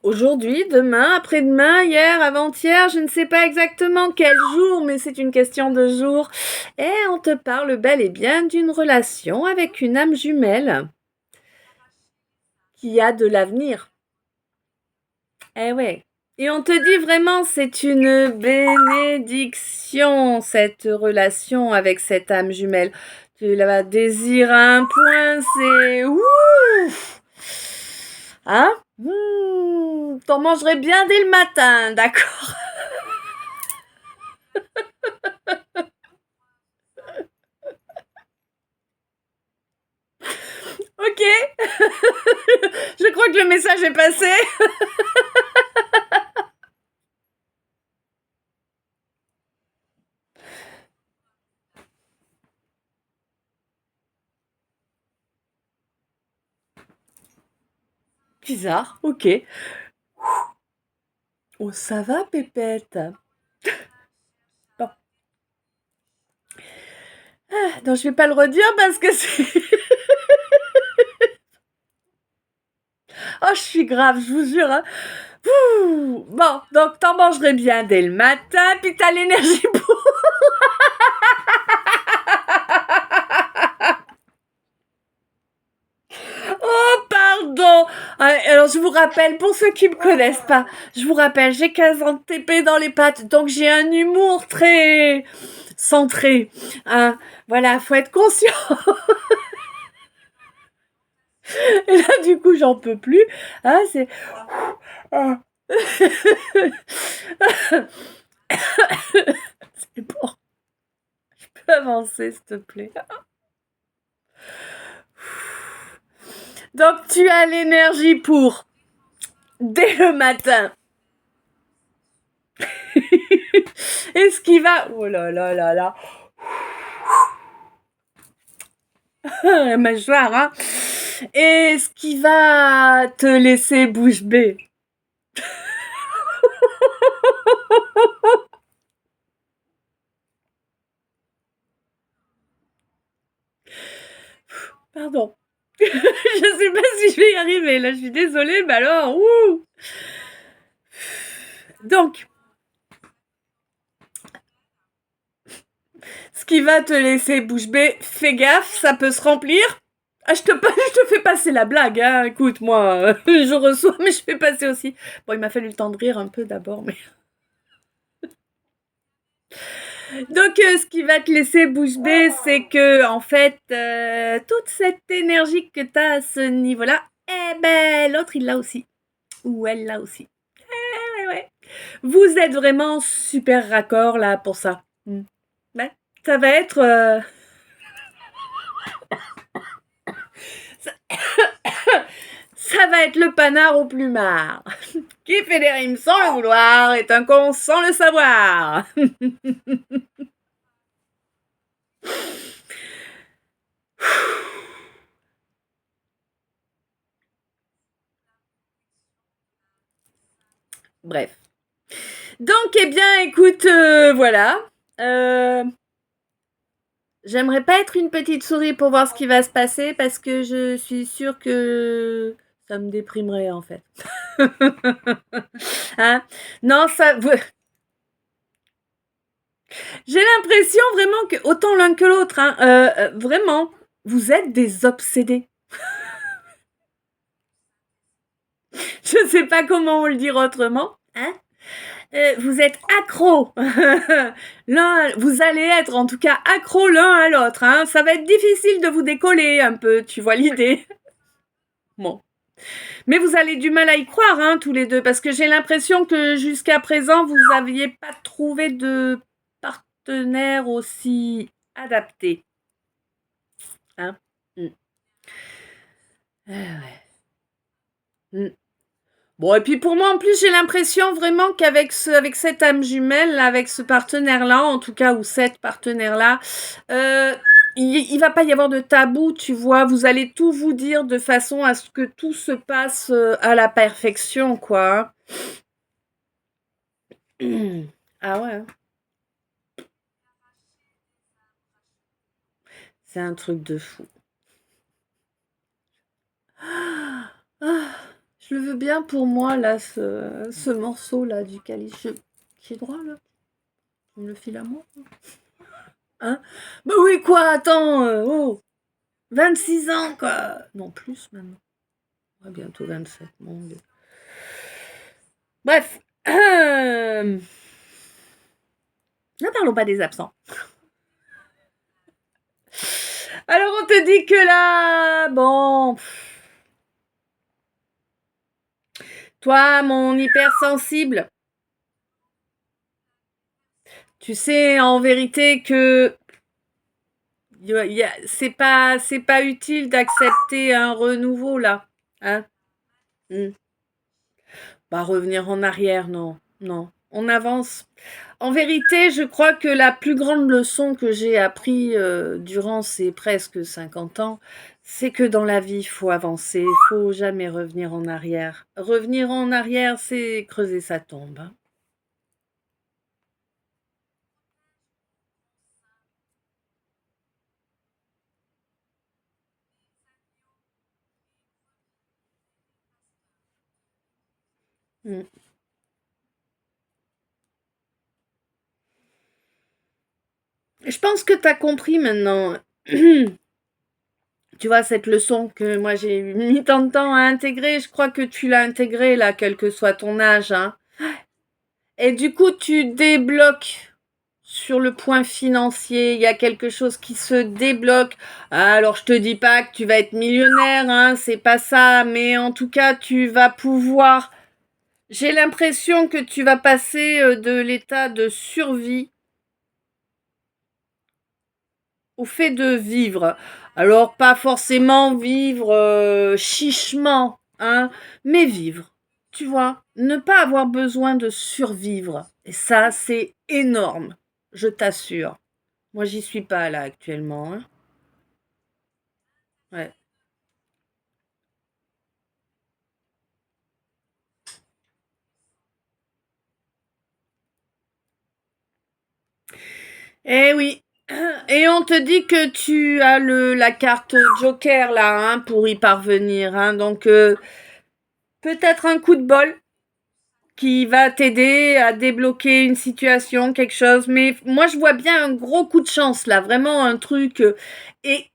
Aujourd'hui, demain, après-demain, hier, avant-hier, je ne sais pas exactement quel jour, mais c'est une question de jour. Et on te parle bel et bien d'une relation avec une âme jumelle qui a de l'avenir. Eh ouais. Et on te dit vraiment, c'est une bénédiction, cette relation avec cette âme jumelle. Tu la désires à un point, c'est... Ouf! Hein? T'en mangerais bien dès le matin, d'accord? Ok. Je crois que le message est passé. Bizarre, ok. Oh, ça va, Pépette? Bon. Ah, non, je vais pas le redire parce que c'est... Oh, je suis grave, je vous jure. Hein. Bon, donc t'en mangerais bien dès le matin, puis t'as l'énergie pour... Oh, pardon. Alors, je vous rappelle, pour ceux qui me connaissent pas, je vous rappelle, j'ai 15 ans de TP dans les pattes, donc j'ai un humour très centré. Hein. Voilà, faut être conscient. Et là, du coup, j'en peux plus. Hein, c'est... Ah. C'est bon. Je peux avancer, s'il te plaît. Donc, tu as l'énergie pour, dès le matin, et ce qui va... Oh là là là là. Mâchoire, hein. Et ce qui va te laisser bouche bée. Pardon. Je sais pas si je vais y arriver. Là, je suis désolée, mais alors, ouh. Donc, ce qui va te laisser bouche bée, fais gaffe, ça peut se remplir. Ah, je te fais passer la blague, hein. Écoute, moi, je reçois, mais je fais passer aussi. Bon, il m'a fallu le temps de rire un peu d'abord, mais... Donc, ce qui va te laisser bouche bée, c'est que, en fait, toute cette énergie que tu as à ce niveau-là, eh ben, l'autre, il l'a aussi. Ou elle l'a aussi. Ouais, ouais. Vous êtes vraiment super raccord, là, pour ça. Ouais. Ça va être... ça va être le panard au plumard. Qui fait des rimes sans le vouloir est un con sans le savoir. Bref. Donc, eh bien, écoute, voilà. J'aimerais pas être une petite souris pour voir ce qui va se passer parce que je suis sûre que ça me déprimerait en fait. Hein? Non, ça. J'ai l'impression vraiment que autant l'un que l'autre, hein, vraiment, vous êtes des obsédés. Je sais pas comment on le dire autrement. Hein? Vous êtes accros. Vous allez être en tout cas accros l'un à l'autre. Hein. Ça va être difficile de vous décoller un peu, tu vois l'idée. Bon. Mais vous avez du mal à y croire, hein, tous les deux, parce que j'ai l'impression que jusqu'à présent, vous n'aviez pas trouvé de partenaire aussi adapté. Hein? Ouais. Mm. Bon, et puis pour moi, en plus, j'ai l'impression vraiment qu'avec avec cette âme jumelle, avec ce partenaire-là, en tout cas, ou cette partenaire-là, euh, il va pas y avoir de tabou, tu vois. Vous allez tout vous dire de façon à ce que tout se passe à la perfection, quoi. Ah ouais. C'est un truc de fou. Ah, je le veux bien pour moi, là, ce morceau-là du calice. Qui est droit, là? Tu me le files à moi? Hein? Bah oui, quoi, attends, oh, 26 ans, quoi. Non, plus, maintenant. Ouais, bientôt 27, mon Dieu. Bref. Ne parlons pas des absents. Alors, on te dit que là, bon... Toi, mon hypersensible, tu sais en vérité que c'est pas utile d'accepter un renouveau là, hein. Bah revenir en arrière, non, non. On avance. En vérité, je crois que la plus grande leçon que j'ai appris durant ces presque 50 ans, c'est que dans la vie, il faut avancer, il faut jamais revenir en arrière. Revenir en arrière, c'est creuser sa tombe. Hein. Mm. Je pense que tu as compris maintenant. Tu vois, cette leçon que moi j'ai mis tant de temps à intégrer, je crois que tu l'as intégrée là, quel que soit ton âge, hein. Et du coup, tu débloques sur le point financier, il y a quelque chose qui se débloque. Alors, je te dis pas que tu vas être millionnaire, hein, c'est pas ça, mais en tout cas, tu vas pouvoir. J'ai l'impression que tu vas passer de l'état de survie au fait de vivre. Alors, pas forcément vivre chichement, hein, mais vivre. Tu vois, ne pas avoir besoin de survivre. Et ça, c'est énorme, je t'assure. Moi, j'y suis pas là actuellement, hein. Ouais. Eh oui. Et on te dit que tu as la carte Joker là, hein, pour y parvenir, hein. Donc, peut-être un coup de bol qui va t'aider à débloquer une situation, quelque chose. Mais moi, je vois bien un gros coup de chance là, vraiment un truc. Et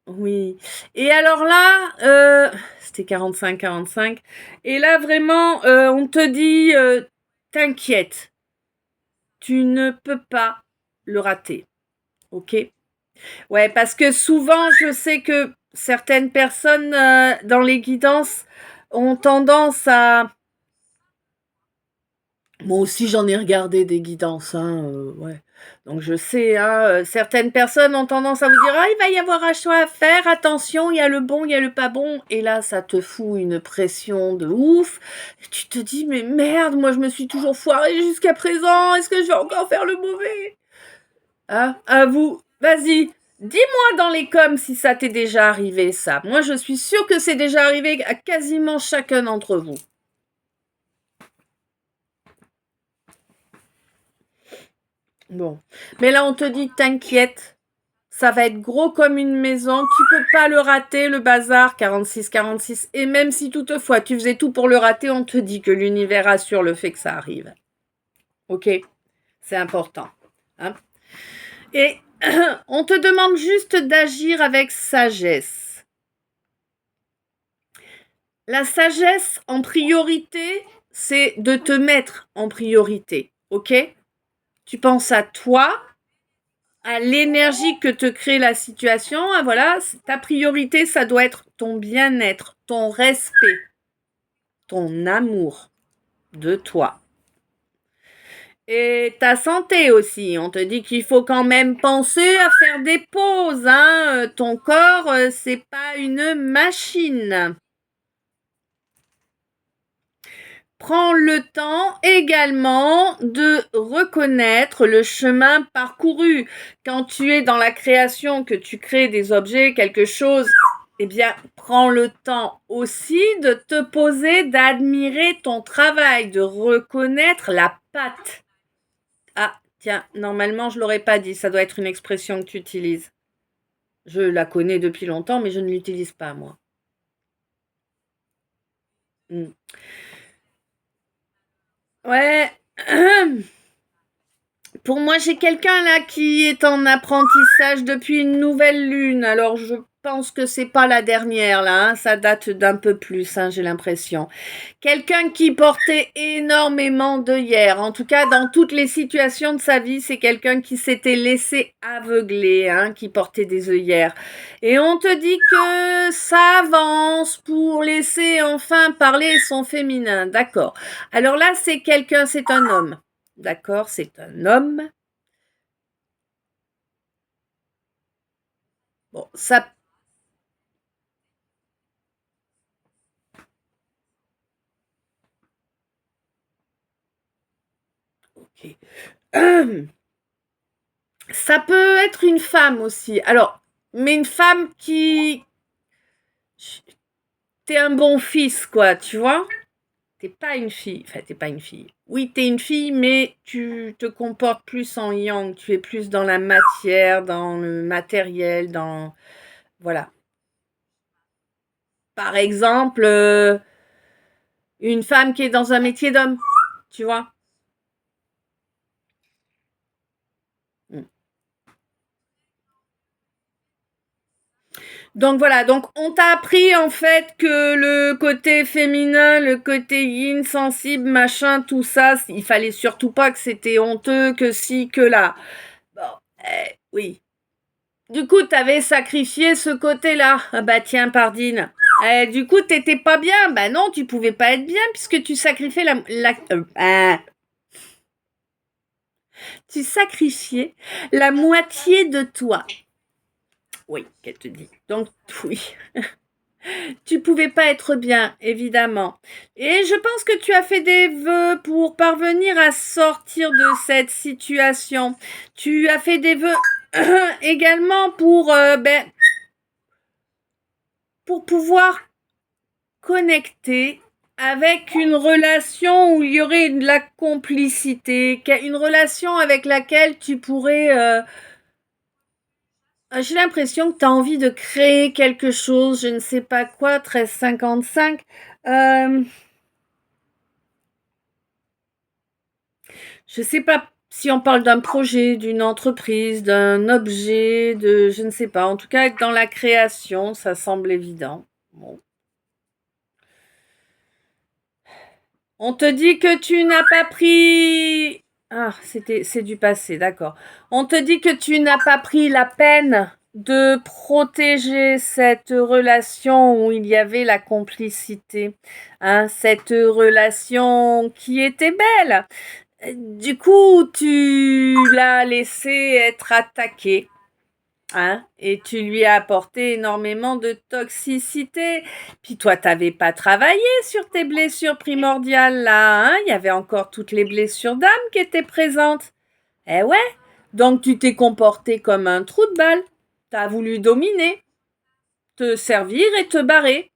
oui. Et alors là, c'était 45. Et là, vraiment, on te dit, t'inquiète, tu ne peux pas le rater. Ok? Ouais, parce que souvent, je sais que certaines personnes dans les guidances ont tendance à. Moi aussi, j'en ai regardé des guidances, hein, ouais. Donc je sais, hein, certaines personnes ont tendance à vous dire: «Ah, il va y avoir un choix à faire, attention, il y a le bon, il y a le pas bon» et là, ça te fout une pression de ouf et tu te dis: «Mais merde, moi je me suis toujours foirée jusqu'à présent, est-ce que je vais encore faire le mauvais?» Ah, à vous. Vas-y, dis-moi dans les coms si ça t'est déjà arrivé ça. Moi, je suis sûre que c'est déjà arrivé à quasiment chacun d'entre vous. Bon. Mais là, on te dit, t'inquiète, ça va être gros comme une maison. Tu peux pas le rater, le bazar 46. Et même si toutefois tu faisais tout pour le rater, on te dit que l'univers assure le fait que ça arrive. Ok? C'est important. Hein. Et on te demande juste d'agir avec sagesse. La sagesse en priorité, c'est de te mettre en priorité. Ok? Tu penses à toi, à l'énergie que te crée la situation. Ah, voilà, ta priorité, ça doit être ton bien-être, ton respect, ton amour de toi. Et ta santé aussi. On te dit qu'il faut quand même penser à faire des pauses, hein. Ton corps, c'est pas une machine. Prends le temps également de reconnaître le chemin parcouru. Quand tu es dans la création, que tu crées des objets, quelque chose, eh bien, prends le temps aussi de te poser, d'admirer ton travail, de reconnaître la patte. Ah, tiens, normalement, je l'aurais pas dit, ça doit être une expression que tu utilises. Je la connais depuis longtemps, mais je ne l'utilise pas, moi. Hmm. Ouais. Pour moi, j'ai quelqu'un là qui est en apprentissage depuis une nouvelle lune. Alors, je pense que c'est pas la dernière là, hein. Ça date d'un peu plus, hein, j'ai l'impression. Quelqu'un qui portait énormément d'œillères. En tout cas, dans toutes les situations de sa vie, c'est quelqu'un qui s'était laissé aveugler, hein, qui portait des œillères. Et on te dit que ça avance pour laisser enfin parler son féminin. D'accord. Alors là, c'est quelqu'un, c'est un homme. D'accord, c'est un homme. Bon, ça. Ok. Ça peut être une femme aussi. Alors, mais une femme qui. T'es un bon fils, quoi, tu vois? T'es pas une fille. Enfin, t'es pas une fille. Oui, t'es une fille, mais tu te comportes plus en yang. Tu es plus dans la matière, dans le matériel, dans. Voilà. Par exemple, une femme qui est dans un métier d'homme, tu vois. Donc voilà, donc on t'a appris en fait que le côté féminin, le côté yin, sensible, machin, tout ça, il fallait surtout pas que c'était honteux, que si, que là. Bon, oui. Du coup, t'avais sacrifié ce côté-là. Ah bah tiens, pardine. Du coup, t'étais pas bien. Bah non, tu pouvais pas être bien puisque tu sacrifiais tu sacrifiais la moitié de toi. Oui, qu'elle te dit. Donc, oui. Tu pouvais pas être bien, évidemment. Et je pense que tu as fait des vœux pour parvenir à sortir de cette situation. Tu as fait des vœux également pour pouvoir connecter avec une relation où il y aurait de la complicité, une relation avec laquelle tu pourrais... j'ai l'impression que tu as envie de créer quelque chose, je ne sais pas quoi, 1355. Je ne sais pas si on parle d'un projet, d'une entreprise, d'un objet, de je ne sais pas. En tout cas, dans la création, ça semble évident. Bon. On te dit que tu n'as pas pris... Ah, c'est du passé, d'accord. On te dit que tu n'as pas pris la peine de protéger cette relation où il y avait la complicité, hein, cette relation qui était belle. Du coup, tu l'as laissé être attaqué, hein, et tu lui as apporté énormément de toxicité. Puis toi, t'avais pas travaillé sur tes blessures primordiales là, hein. Il y avait encore toutes les blessures d'âme qui étaient présentes. Eh ouais. Donc tu t'es comporté comme un trou de balle. T'as voulu dominer, te servir et te barrer.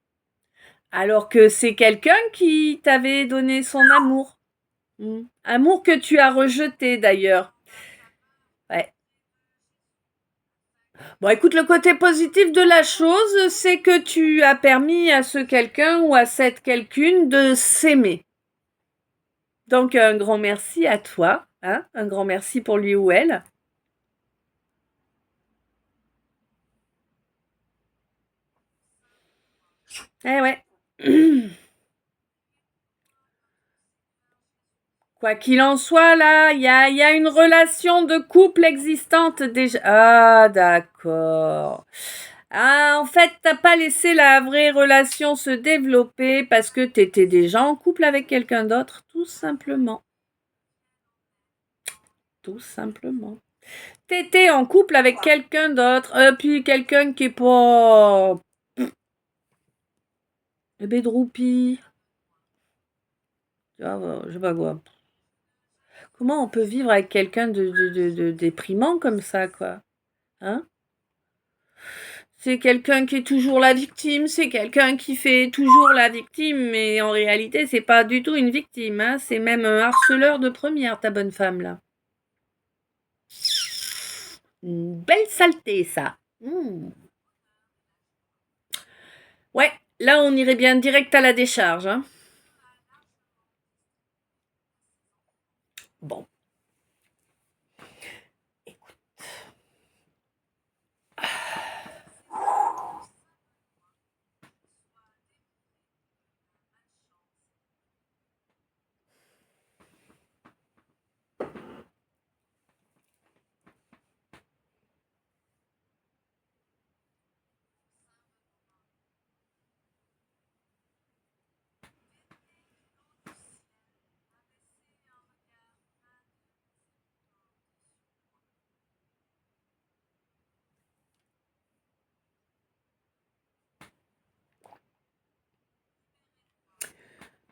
Alors que c'est quelqu'un qui t'avait donné son amour. Amour que tu as rejeté d'ailleurs. Ouais. Bon, écoute, le côté positif de la chose, c'est que tu as permis à ce quelqu'un ou à cette quelqu'une de s'aimer. Donc, un grand merci à toi, hein, un grand merci pour lui ou elle. Eh ouais. Quoi qu'il en soit, là, il y a une relation de couple existante déjà. Ah, d'accord. Ah, en fait, t'as pas laissé la vraie relation se développer parce que t'étais déjà en couple avec quelqu'un d'autre, tout simplement. Tout simplement. T'étais en couple avec quelqu'un d'autre, puis quelqu'un qui est pas... Bédroupi. Ah, je sais pas quoi. Comment on peut vivre avec quelqu'un de déprimant comme ça, quoi? Hein? C'est quelqu'un qui est toujours la victime, c'est quelqu'un qui fait toujours la victime, mais en réalité, c'est pas du tout une victime, hein? C'est même un harceleur de première, ta bonne femme, là. Une belle saleté, ça. Ouais, là, on irait bien direct à la décharge, hein? Bon.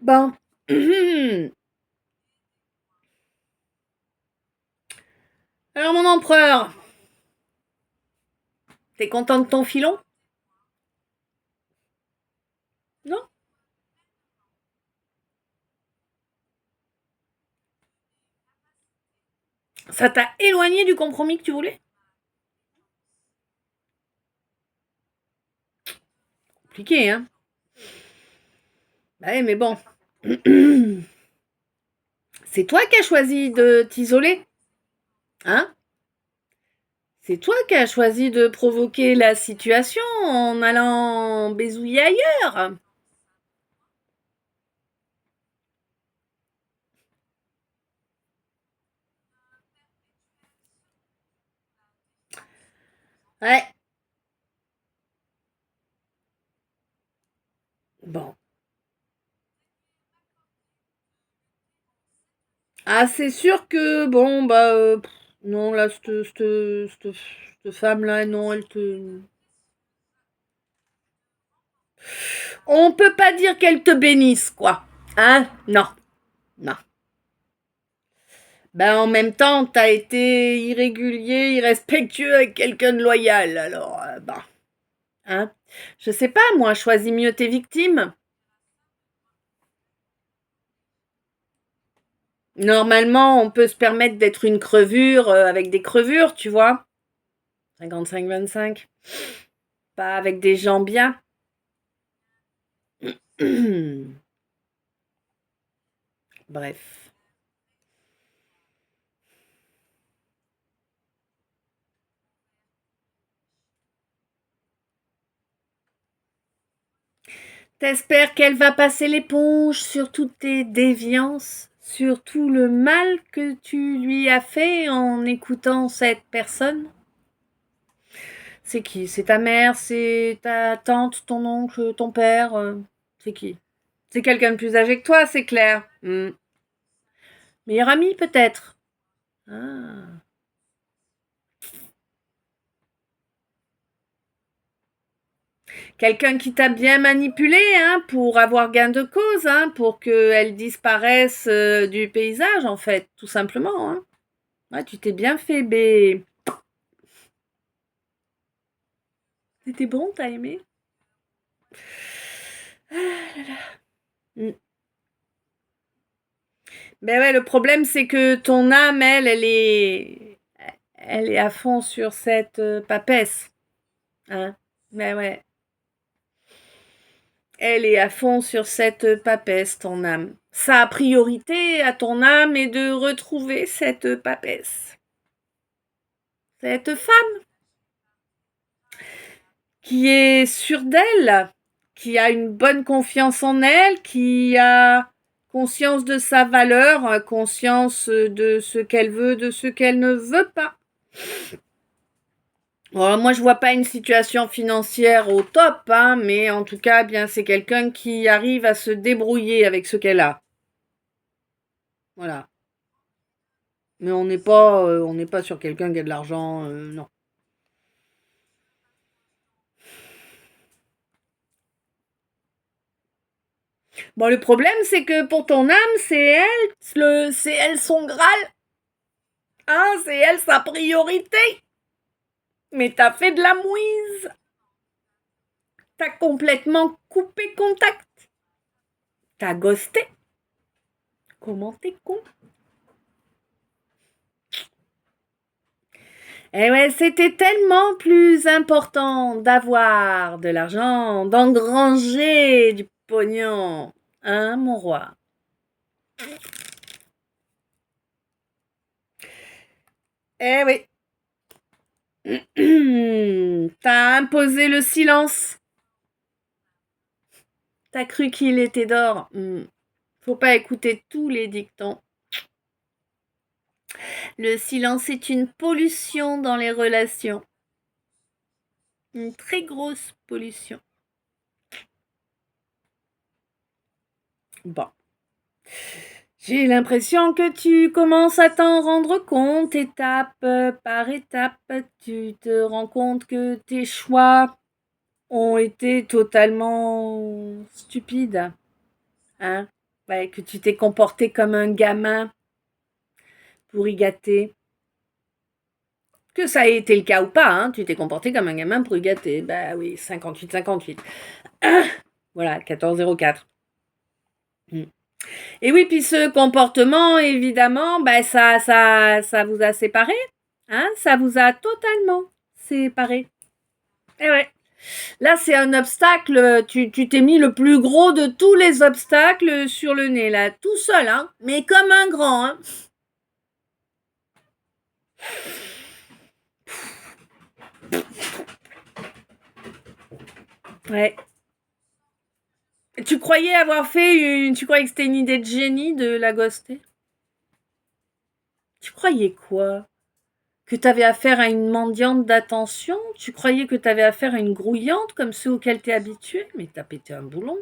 Bon. Alors, mon empereur, t'es content de ton filon? Non? Ça t'a éloigné du compromis que tu voulais? Compliqué, hein? Bah ouais, mais bon. C'est toi qui as choisi de t'isoler, hein? C'est toi qui as choisi de provoquer la situation en allant besouiller ailleurs. Ouais, bon. Ah, c'est sûr que, bon, bah, non, là, cette femme-là, non, elle te... On peut pas dire qu'elle te bénisse, quoi. Hein? Non, non. Ben, en même temps, t'as été irrégulier, irrespectueux avec quelqu'un de loyal, alors, bah, hein? Je sais pas, moi, choisis mieux tes victimes. Normalement, on peut se permettre d'être une crevure avec des crevures, tu vois. 55-25. Pas avec des gens bien. Bref. T'espères qu'elle va passer l'éponge sur toutes tes déviances, sur tout le mal que tu lui as fait en écoutant cette personne? C'est qui? C'est ta mère? C'est ta tante? Ton oncle? Ton père? C'est qui? C'est quelqu'un de plus âgé que toi, c'est clair. Meilleur ami, peut-être? Ah. Quelqu'un qui t'a bien manipulé, hein, pour avoir gain de cause, hein, pour qu'elle disparaisse du paysage, en fait, tout simplement, hein. Ouais, tu t'es bien fait, bé. C'était bon, t'as aimé? Mm. Ben ouais, le problème, c'est que ton âme, elle est à fond sur cette papesse, hein. Ben ouais, elle est à fond sur cette papesse, ton âme. Sa priorité à ton âme est de retrouver cette papesse. Cette femme qui est sûre d'elle, qui a une bonne confiance en elle, qui a conscience de sa valeur, conscience de ce qu'elle veut, de ce qu'elle ne veut pas. Alors, moi, je vois pas une situation financière au top, hein, mais en tout cas, bien, c'est quelqu'un qui arrive à se débrouiller avec ce qu'elle a. Voilà. Mais on n'est pas sur quelqu'un qui a de l'argent, non. Bon, le problème, c'est que pour ton âme, c'est elle son Graal, hein, c'est elle sa priorité. Mais t'as fait de la mouise. T'as complètement coupé contact. T'as ghosté. Comment t'es con? Eh ouais, c'était tellement plus important d'avoir de l'argent, d'engranger du pognon. Hein, mon roi? Eh oui. T'as imposé le silence. T'as cru qu'il était d'or. Faut pas écouter tous les dictons. Le silence est une pollution dans les relations. Une très grosse pollution. Bon. J'ai l'impression que tu commences à t'en rendre compte étape par étape. Tu te rends compte que tes choix ont été totalement stupides. Hein? Ouais, que tu t'es comporté comme un gamin pour y gâter. Que ça ait été le cas ou pas, hein, tu t'es comporté comme un gamin pour y gâter. Bah oui, 58-58. Voilà, 14-04. Et oui, puis ce comportement, évidemment, bah ça vous a séparés, hein, ça vous a totalement séparés. Et ouais. Là, c'est un obstacle. Tu t'es mis le plus gros de tous les obstacles sur le nez, là. Tout seul, hein. Mais comme un grand, hein. Ouais. Tu croyais avoir fait Tu croyais que c'était une idée de génie de la ghoster? Tu croyais quoi? Que t'avais affaire à une mendiante d'attention? Tu croyais que t'avais affaire à une grouillante comme ceux auxquels t'es habitué? Mais t'as pété un boulon.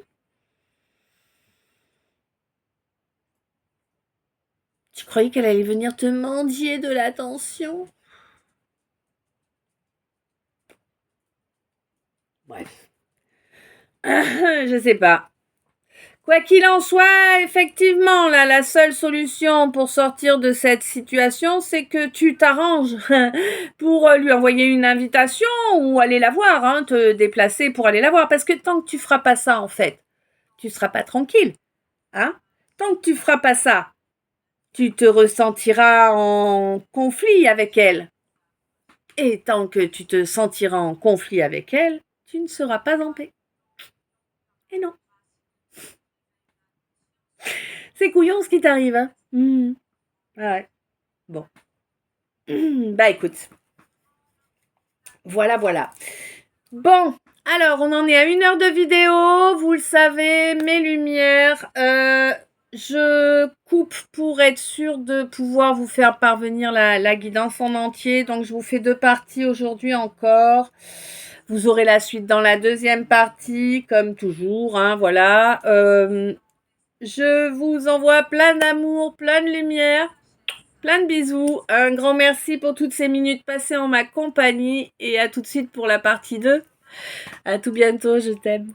Tu croyais qu'elle allait venir te mendier de l'attention? Bref. Je sais pas. Quoi qu'il en soit, effectivement, là, la seule solution pour sortir de cette situation, c'est que tu t'arranges pour lui envoyer une invitation ou aller la voir, hein, te déplacer pour aller la voir. Parce que tant que tu feras pas ça, en fait, tu seras pas tranquille, hein. Tant que tu feras pas ça, tu te ressentiras en conflit avec elle. Et tant que tu te sentiras en conflit avec elle, tu ne seras pas en paix. Et non. C'est couillon ce qui t'arrive, hein. Ah ouais. Bon. Bah écoute. Voilà, voilà. Bon, alors on en est à 1 heure de vidéo. Vous le savez, mes lumières. Je coupe pour être sûre de pouvoir vous faire parvenir la guidance en entier. Donc je vous fais 2 parties aujourd'hui encore. Vous aurez la suite dans la 2e partie, comme toujours, hein, voilà. Je vous envoie plein d'amour, plein de lumière, plein de bisous. Un grand merci pour toutes ces minutes passées en ma compagnie et à tout de suite pour la partie 2. À tout bientôt, je t'aime.